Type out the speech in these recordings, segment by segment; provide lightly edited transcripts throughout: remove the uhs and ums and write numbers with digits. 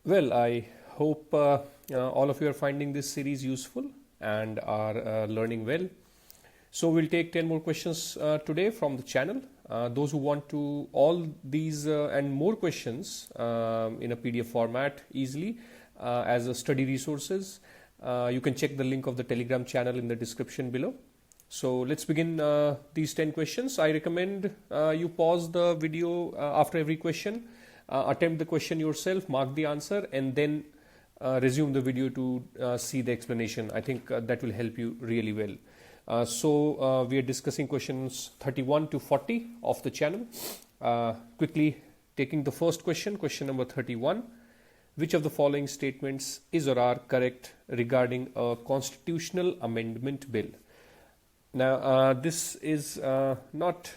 Well, I hope all of you are finding this series useful and are learning well. So we'll take 10 more questions today from the channel. Those who want to all these and more questions in a PDF format easily as a study resources, you can check the link of the Telegram channel in the description below. So let's begin these 10 questions. I recommend you pause the video after every question, attempt the question yourself, mark the answer, and then resume the video to see the explanation. I think that will help you really well. So we are discussing questions 31 to 40 of the channel. Quickly taking the first question, question number 31. Which of the following statements is or are correct regarding a constitutional amendment bill? Now, this is not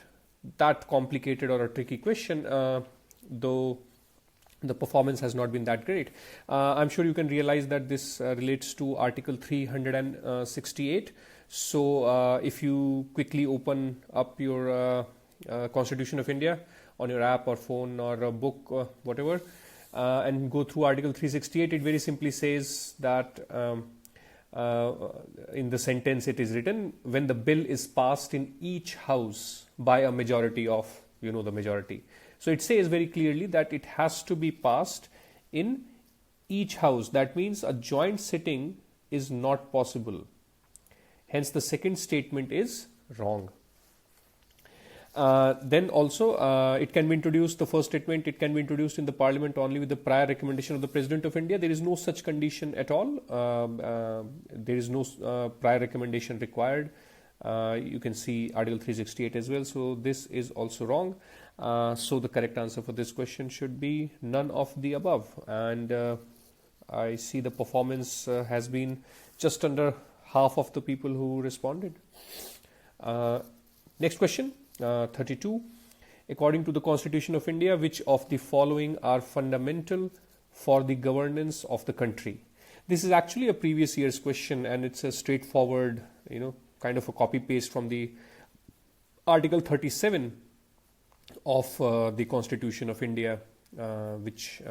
that complicated or a tricky question, though the performance has not been that great. I'm sure you can realize that this relates to Article 368. So if you quickly open up your Constitution of India on your app or phone or a book or whatever, and go through Article 368, it very simply says that in the sentence it is written, when the bill is passed in each house by a majority of, the majority. So it says very clearly that it has to be passed in each house. That means a joint sitting is not possible. Hence the second statement is wrong. Then also it can be introduced, the first statement, it can be introduced in the parliament only with the prior recommendation of the President of India. There is no such condition at all. There is no prior recommendation required. You can see Article 368 as well. So this is also wrong. So the correct answer for this question should be none of the above. And I see the performance has been just under half of the people who responded. Next question. 32. According to the Constitution of India, which of the following are fundamental for the governance of the country? This is actually a previous year's question, and it's a straightforward, kind of a copy paste from the Article 37 of the Constitution of India, which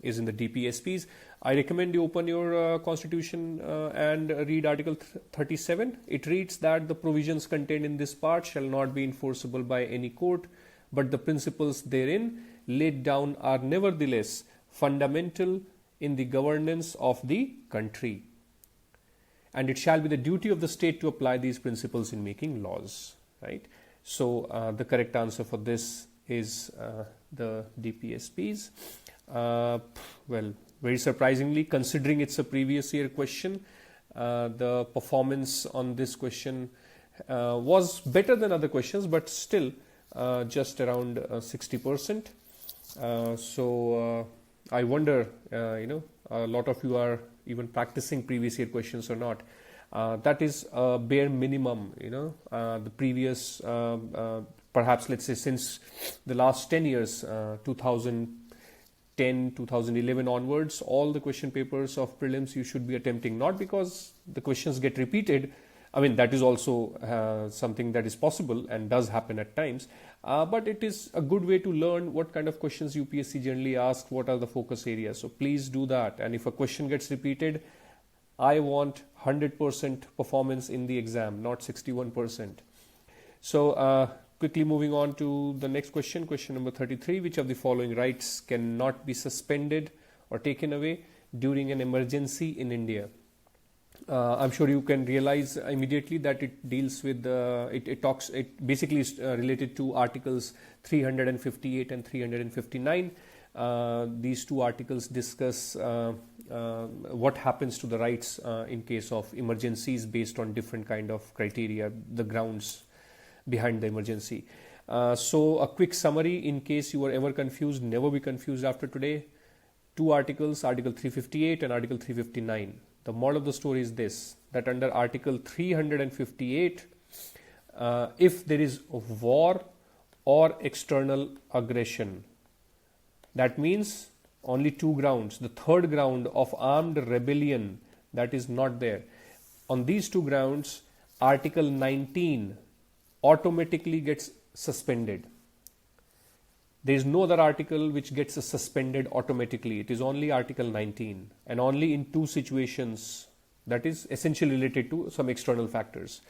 is in the DPSPs. I recommend you open your Constitution and read Article 37. It reads that the provisions contained in this part shall not be enforceable by any court, but the principles therein laid down are nevertheless fundamental in the governance of the country. And it shall be the duty of the state to apply these principles in making laws. Right? So the correct answer for this is the DPSPs. Well, very surprisingly, considering it's a previous year question, the performance on this question was better than other questions, but still just around 60%. So I wonder, a lot of you are even practicing previous year questions or not. That is a bare minimum, the previous, perhaps let's say since the last 10 years, 2010, 2011 onwards, all the question papers of prelims you should be attempting, not because the questions get repeated. I mean, that is also something that is possible and does happen at times. But it is a good way to learn what kind of questions UPSC generally asks, what are the focus areas. So please do that. And if a question gets repeated, I want 100% performance in the exam, not 61%. So quickly moving on to the next question, question number 33. Which of the following rights cannot be suspended or taken away during an emergency in India? I'm sure you can realize immediately that it deals with it basically is related to Articles 358 and 359. These two articles discuss what happens to the rights in case of emergencies based on different kind of criteria, the grounds behind the emergency. So a quick summary in case you were ever confused, never be confused after today. Two articles, Article 358 and Article 359. The moral of the story is this, that under Article 358, if there is war or external aggression, that means only two grounds. The third ground of armed rebellion, that is not there. On these two grounds, Article 19 automatically gets suspended. There is no other article which gets suspended automatically. It is only Article 19, and only in two situations, that is essentially related to some external factors.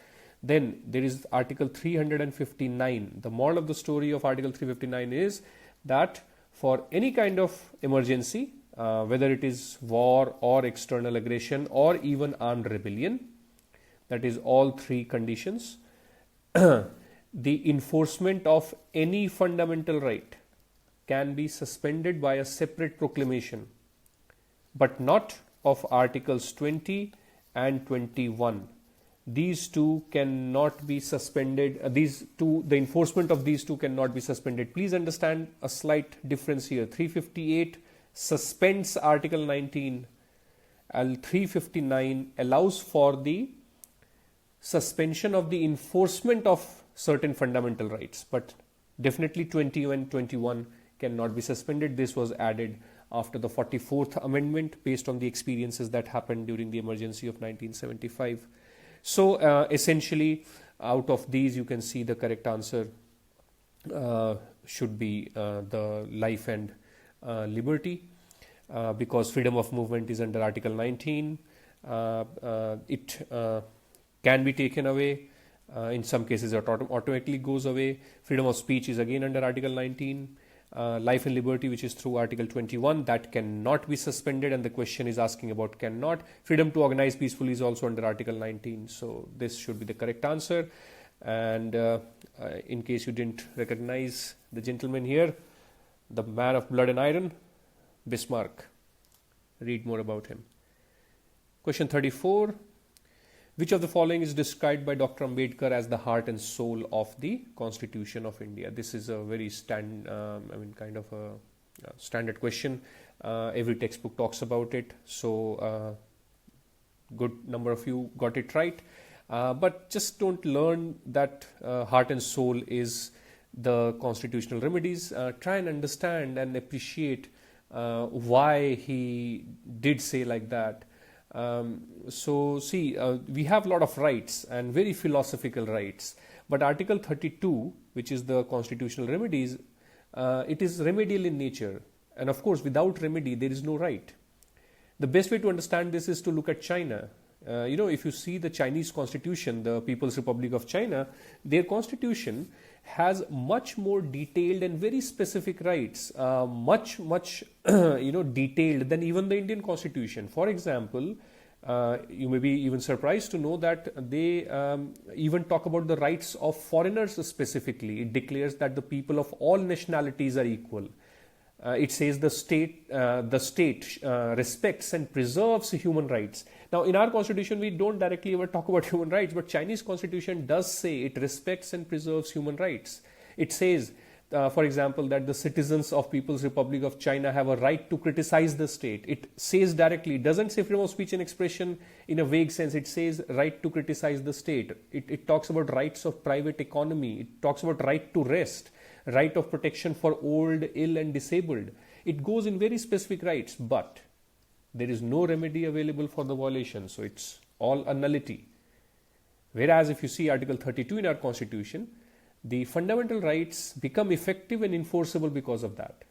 Then there is Article 359. The moral of the story of Article 359 is that for any kind of emergency, whether it is war or external aggression or even armed rebellion, that is all three conditions, the enforcement of any fundamental right can be suspended by a separate proclamation, but not of Articles 20 and 21. These two cannot be suspended. The enforcement of these two cannot be suspended. Please understand a slight difference here. 358 suspends Article 19, and 359 allows for the suspension of the enforcement of certain fundamental rights, but definitely 20 and 21 cannot be suspended. This was added after the 44th Amendment based on the experiences that happened during the emergency of 1975. So essentially, out of these, you can see the correct answer should be the life and liberty, because freedom of movement is under Article 19. It can be taken away. In some cases, it automatically goes away. Freedom of speech is again under Article 19. Life and liberty, which is through Article 21, that cannot be suspended, and the question is asking about cannot. Freedom to organize peacefully is also under Article 19, so this should be the correct answer. And in case you didn't recognize the gentleman here, the man of blood and iron, Bismarck. Read more about him. Question 34. Which of the following is described by Dr. Ambedkar as the heart and soul of the Constitution of India? This is a very kind of a standard question. Every textbook talks about it. So, good number of you got it right. But just don't learn that heart and soul is the constitutional remedies. Try and understand and appreciate why he did say like that. So see, we have a lot of rights and very philosophical rights, but Article 32, which is the constitutional remedies, it is remedial in nature, and of course without remedy there is no right. The best way to understand this is to look at China. If you see the Chinese constitution, the People's Republic of China, their constitution has much more detailed and very specific rights, much detailed than even the Indian constitution. For example, you may be even surprised to know that they even talk about the rights of foreigners specifically. It declares that the people of all nationalities are equal. It says the state respects and preserves human rights. Now, in our constitution, we don't directly ever talk about human rights, but Chinese constitution does say it respects and preserves human rights. It says, for example, that the citizens of People's Republic of China have a right to criticize the state. It says directly, it doesn't say freedom of speech and expression in a vague sense. It says right to criticize the state. It talks about rights of private economy. It talks about right to rest, right of protection for old, ill and disabled. It goes in very specific rights, but there is no remedy available for the violation, so it's all a nullity. Whereas if you see Article 32 in our constitution, the fundamental rights become effective and enforceable because of that.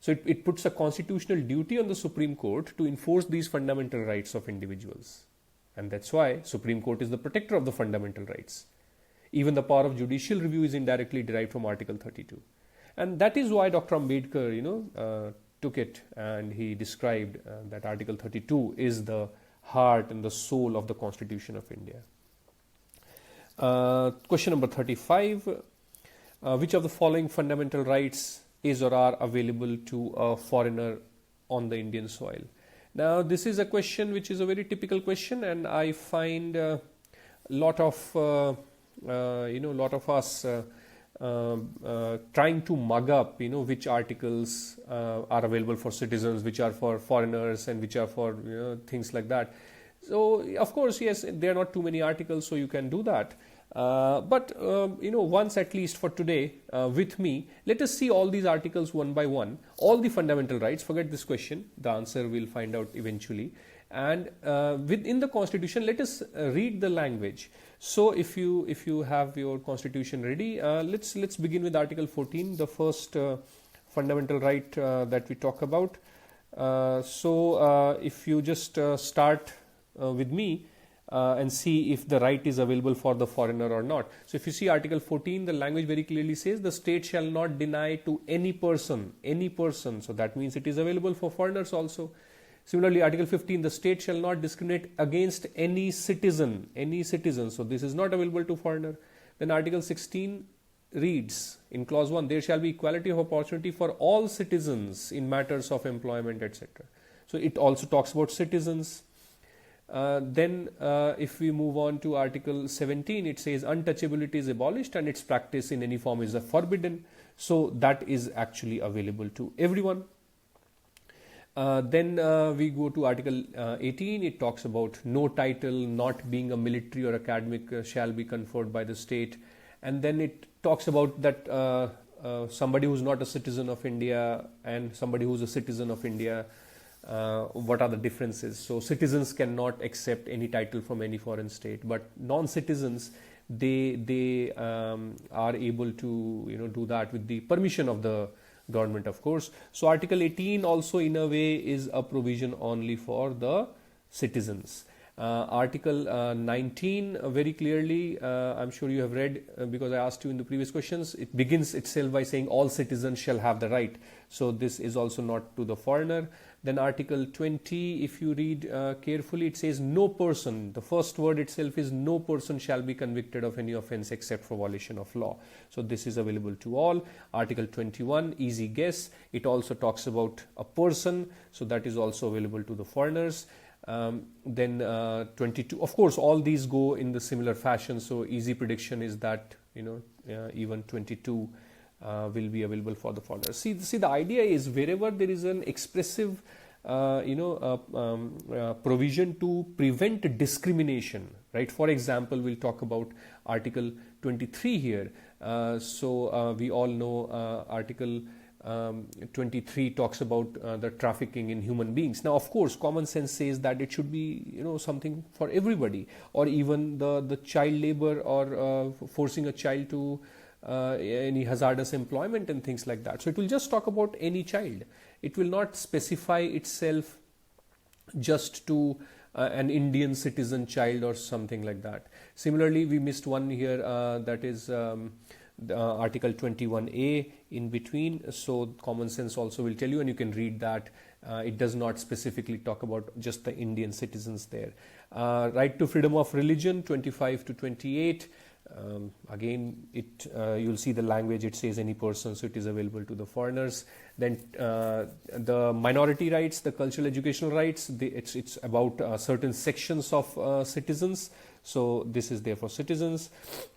So it puts a constitutional duty on the Supreme Court to enforce these fundamental rights of individuals. And that's why Supreme Court is the protector of the fundamental rights. Even the power of judicial review is indirectly derived from Article 32. And that is why Dr. Ambedkar, took it and he described that Article 32 is the heart and the soul of the Constitution of India. Question number 35. Which of the following fundamental rights is or are available to a foreigner on the Indian soil? Now, this is a question which is a very typical question, and I find a lot of us trying to mug up, which articles are available for citizens, which are for foreigners, and which are for things like that. So, of course, yes, there are not too many articles, so you can do that. But once at least for today, with me, let us see all these articles one by one, all the fundamental rights. Forget this question, the answer we'll find out eventually. And within the constitution, let us read the language. So if you have your constitution ready, let's begin with Article 14, the first fundamental right that we talk about. So if you just start with me and see if the right is available for the foreigner or not. So if you see Article 14, the language very clearly says the state shall not deny to any person. So that means it is available for foreigners also. Similarly, Article 15, the state shall not discriminate against any citizen. So this is not available to foreigner. Then Article 16 reads in clause 1, there shall be equality of opportunity for all citizens in matters of employment, etc. So it also talks about citizens. Then if we move on to Article 17, it says untouchability is abolished and its practice in any form is forbidden. So that is actually available to everyone. Then we go to Article 18. It talks about no title not being a military or academic shall be conferred by the state. And then it talks about that somebody who's not a citizen of India and somebody who's a citizen of India, what are the differences. So citizens cannot accept any title from any foreign state, but non-citizens, they are able to do that with the permission of the government, of course. So Article 18 also in a way is a provision only for the citizens. Article 19 very clearly, I'm sure you have read because I asked you in the previous questions, it begins itself by saying all citizens shall have the right. So this is also not to the foreigner. Then Article 20, if you read carefully, it says no person, the first word itself is no person shall be convicted of any offense except for violation of law. So this is available to all. Article 21, easy guess, it also talks about a person, so that is also available to the foreigners. Then 22, of course all these go in the similar fashion, so easy prediction is that even 22 will be available for the foreigners. See the idea is wherever there is an expressive provision to prevent discrimination, right? For example, we'll talk about Article 23 here. So we all know Article 23 talks about the trafficking in human beings. Now, of course, common sense says that it should be something for everybody, or even the child labor or forcing a child to any hazardous employment and things like that. So it will just talk about any child. It will not specify itself just to an Indian citizen child or something like that. Similarly, we missed one here, that is Article 21A in between. So common sense also will tell you, and you can read that. It does not specifically talk about just the Indian citizens there. Right to freedom of religion, 25 to 28. Again, you'll see the language, it says any person, so it is available to the foreigners. Then the minority rights, the cultural educational rights, it's about certain sections of citizens, so this is there for citizens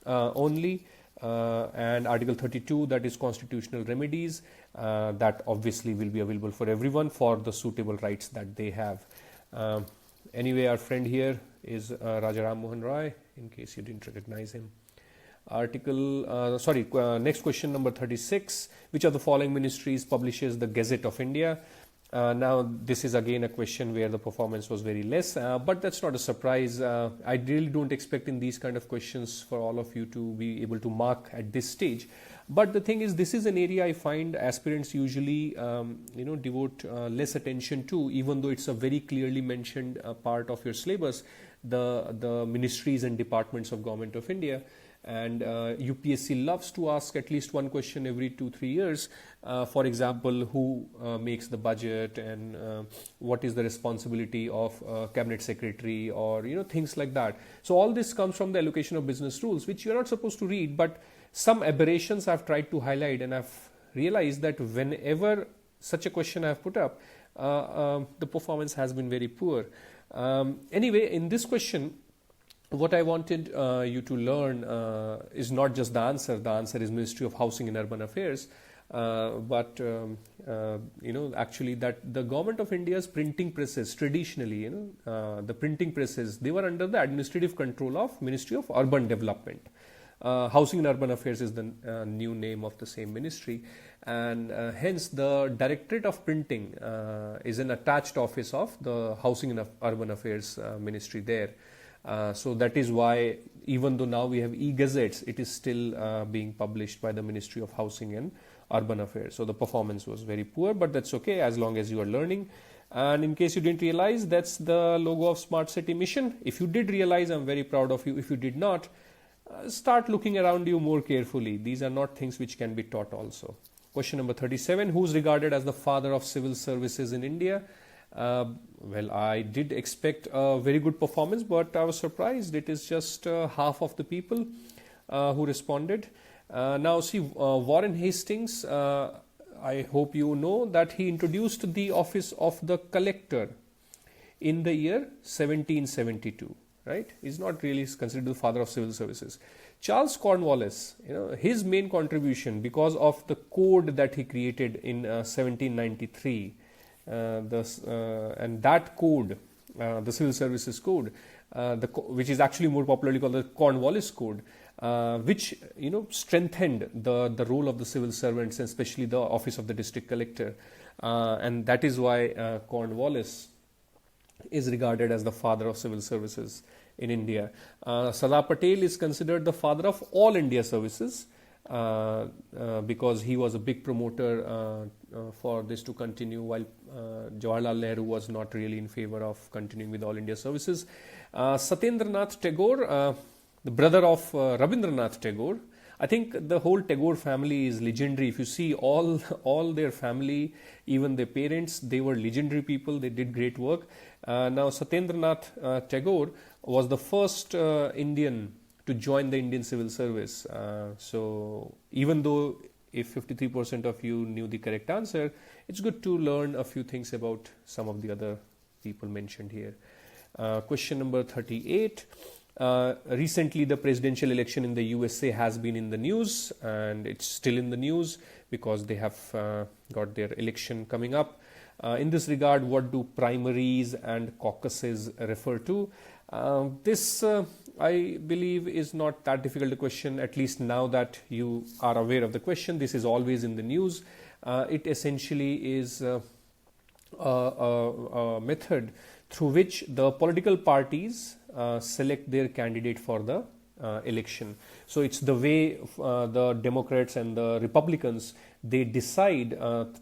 only. And Article 32, that is constitutional remedies, that obviously will be available for everyone for the suitable rights that they have. Anyway, our friend here is Raja Ram Mohan Roy, in case you didn't recognize him. Next question, number 36. Which of the following ministries publishes the Gazette of India? Now, this is again a question where the performance was very less, but that's not a surprise. I really don't expect in these kind of questions for all of you to be able to mark at this stage. But the thing is, this is an area I find aspirants usually, devote less attention to, even though it's a very clearly mentioned part of your syllabus, the ministries and departments of Government of India. And UPSC loves to ask at least one question every 2-3 years. For example, who makes the budget, and what is the responsibility of cabinet secretary, or things like that. So all this comes from the allocation of business rules, which you're not supposed to read, but some aberrations I've tried to highlight, and I've realized that whenever such a question I've put up, the performance has been very poor. Anyway, in this question, what I wanted you to learn is not just the answer. The answer is Ministry of Housing and Urban Affairs, but actually that the Government of India's printing presses traditionally, the printing presses, they were under the administrative control of Ministry of Urban Development. Housing and Urban Affairs is the new name of the same ministry, and hence the Directorate of Printing is an attached office of the Housing and Urban Affairs ministry there. So that is why, even though now we have e-gazettes, it is still being published by the Ministry of Housing and Urban Affairs. So the performance was very poor, but that's okay as long as you are learning. And in case you didn't realize, that's the logo of Smart City Mission. If you did realize, I'm very proud of you. If you did not, start looking around you more carefully. These are not things which can be taught also. Question number 37, who's regarded as the father of civil services in India? Well, I did expect a very good performance, but I was surprised. It is just half of the people who responded. Now see, Warren Hastings, I hope you know that he introduced the office of the collector in the year 1772. Right? He's not really considered the father of civil services. Charles Cornwallis, his main contribution, because of the code that he created in 1793, and that code, the Civil Services Code, which is actually more popularly called the Cornwallis Code, which strengthened the role of the civil servants, and especially the office of the district collector, and that is why Cornwallis is regarded as the father of civil services in India. Sardar Patel is considered the father of all India services because he was a big promoter for this to continue, while Jawaharlal Nehru was not really in favor of continuing with all India services. Satyendranath Tagore, the brother of Rabindranath Tagore, I think the whole Tagore family is legendary. If you see all their family, even their parents, they were legendary people. They did great work. Now Satyendranath Tagore was the first Indian to join the Indian Civil Service. So even though if 53% of you knew the correct answer, it's good to learn a few things about some of the other people mentioned here. Question number 38. Recently, the presidential election in the USA has been in the news, and it's still in the news because they have got their election coming up. In this regard, what do primaries and caucuses refer to? This, I believe, is not that difficult a question, at least now that you are aware of the question. This is always in the news. It essentially is a method through which the political parties select their candidate for the election. So it's the way the Democrats and the Republicans, they decide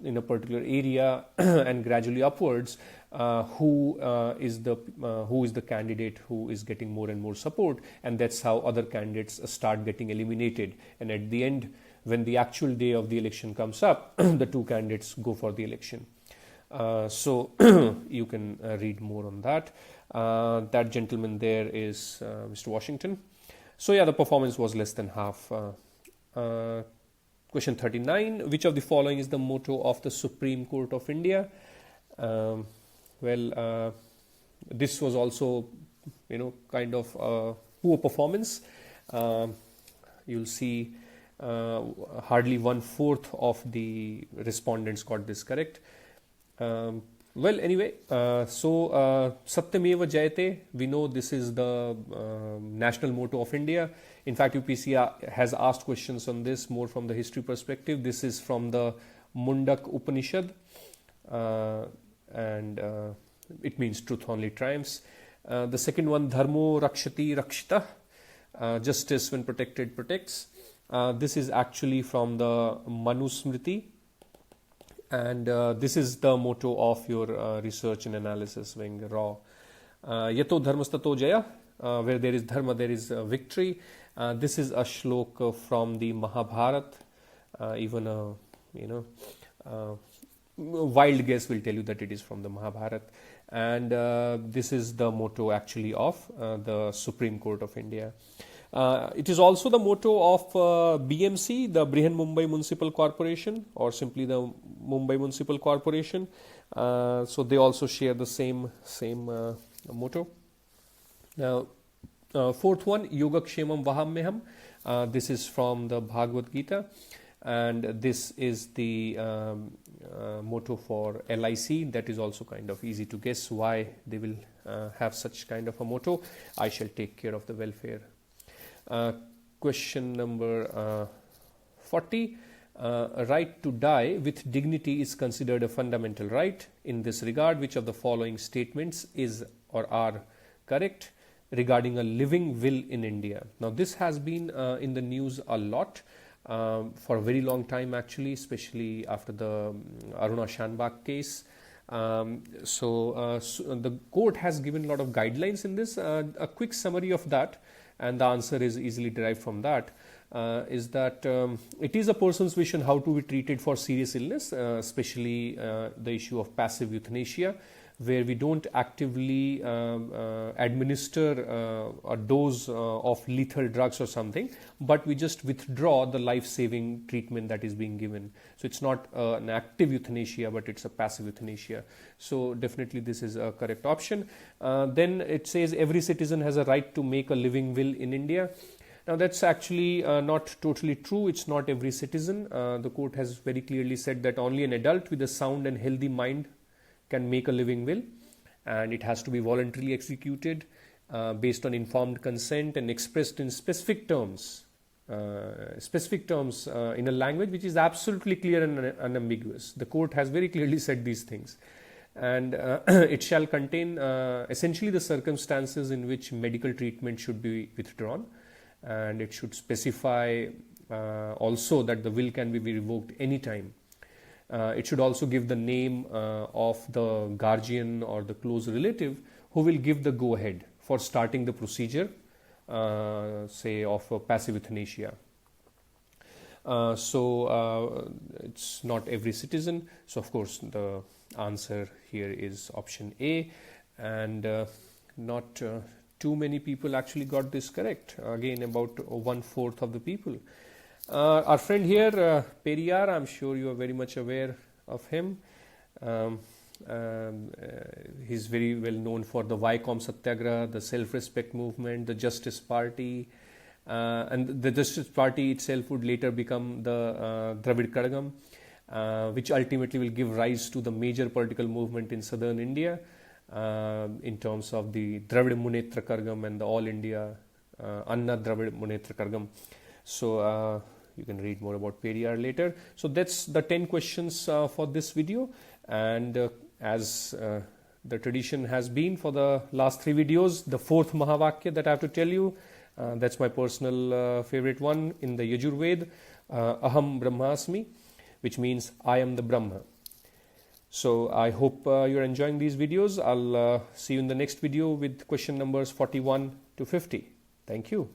in a particular area and gradually upwards who is the candidate who is getting more and more support, and that's how other candidates start getting eliminated. And at the end, when the actual day of the election comes up, the two candidates go for the election. So you can read more on that. That gentleman there is Mr. Washington. So yeah, the performance was less than half. Question 39. Which of the following is the motto of the Supreme Court of India? This was also, kind of poor performance. You'll see hardly 1/4 of the respondents got this correct. Well, anyway, so Satyameva Jayate, we know this is the national motto of India. In fact, UPSC has asked questions on this more from the history perspective. This is from the Mundak Upanishad, and it means truth only triumphs. The second one, Dharmo Rakshati Rakshita, justice when protected protects. This is actually from the Manu Smriti. And this is the motto of your research and analysis wing, RAW. Yato dharmastato jaya, where there is dharma, there is victory. This is a shloka from the Mahabharata. Even a wild guess will tell you that it is from the Mahabharata. And this is the motto actually of the Supreme Court of India. It is also the motto of BMC, the Brihan Mumbai Municipal Corporation, or simply the Mumbai Municipal Corporation. So they also share the same motto. Now, fourth one, Yogakshemam Vahamyaham. This is from the Bhagavad Gita, and this is the motto for LIC. That is also kind of easy to guess why they will have such kind of a motto. I shall take care of the welfare. question number 40. A right to die with dignity is considered a fundamental right. In this regard, which of the following statements is or are correct regarding a living will in India? Now, this has been in the news a lot for a very long time, actually, especially after the Aruna Shanbag case. So the court has given a lot of guidelines in this. A quick summary of that, and the answer is easily derived from that. Is that it is a person's wish on how to be treated for serious illness, especially the issue of passive euthanasia, where we don't actively administer a dose of lethal drugs or something, but we just withdraw the life-saving treatment that is being given. So it's not an active euthanasia, but it's a passive euthanasia. So definitely this is a correct option. Then it says every citizen has a right to make a living will in India. Now that's actually not totally true. It's not every citizen. The court has very clearly said that only an adult with a sound and healthy mind can make a living will, and it has to be voluntarily executed based on informed consent and expressed in specific terms in a language which is absolutely clear and unambiguous. The court has very clearly said these things, and it shall contain essentially the circumstances in which medical treatment should be withdrawn, and it should specify also that the will can be revoked anytime. It should also give the name of the guardian or the close relative who will give the go-ahead for starting the procedure, say of passive euthanasia. So it's not every citizen. So of course the answer here is option A, and not too many people actually got this correct. Again, about 1/4 of the people. Our friend here, Periyar, I'm sure you are very much aware of him. He's very well known for the Vycom Satyagraha, the self-respect movement, the Justice Party, and the Justice Party itself would later become the Dravid Kadagam, which ultimately will give rise to the major political movement in southern India in terms of the Dravid Munetra Kadagam and the All India Anna Dravid Munetra Kadagam. So you can read more about Periyar later. So that's the 10 questions for this video, and as the tradition has been for the last 3 videos, the 4th Mahavakya that I have to tell you, that's my personal favorite one in the Yajurved, Aham Brahmasmi, which means I am the Brahma. So I hope you're enjoying these videos. I'll see you in the next video with question numbers 41 to 50. Thank you.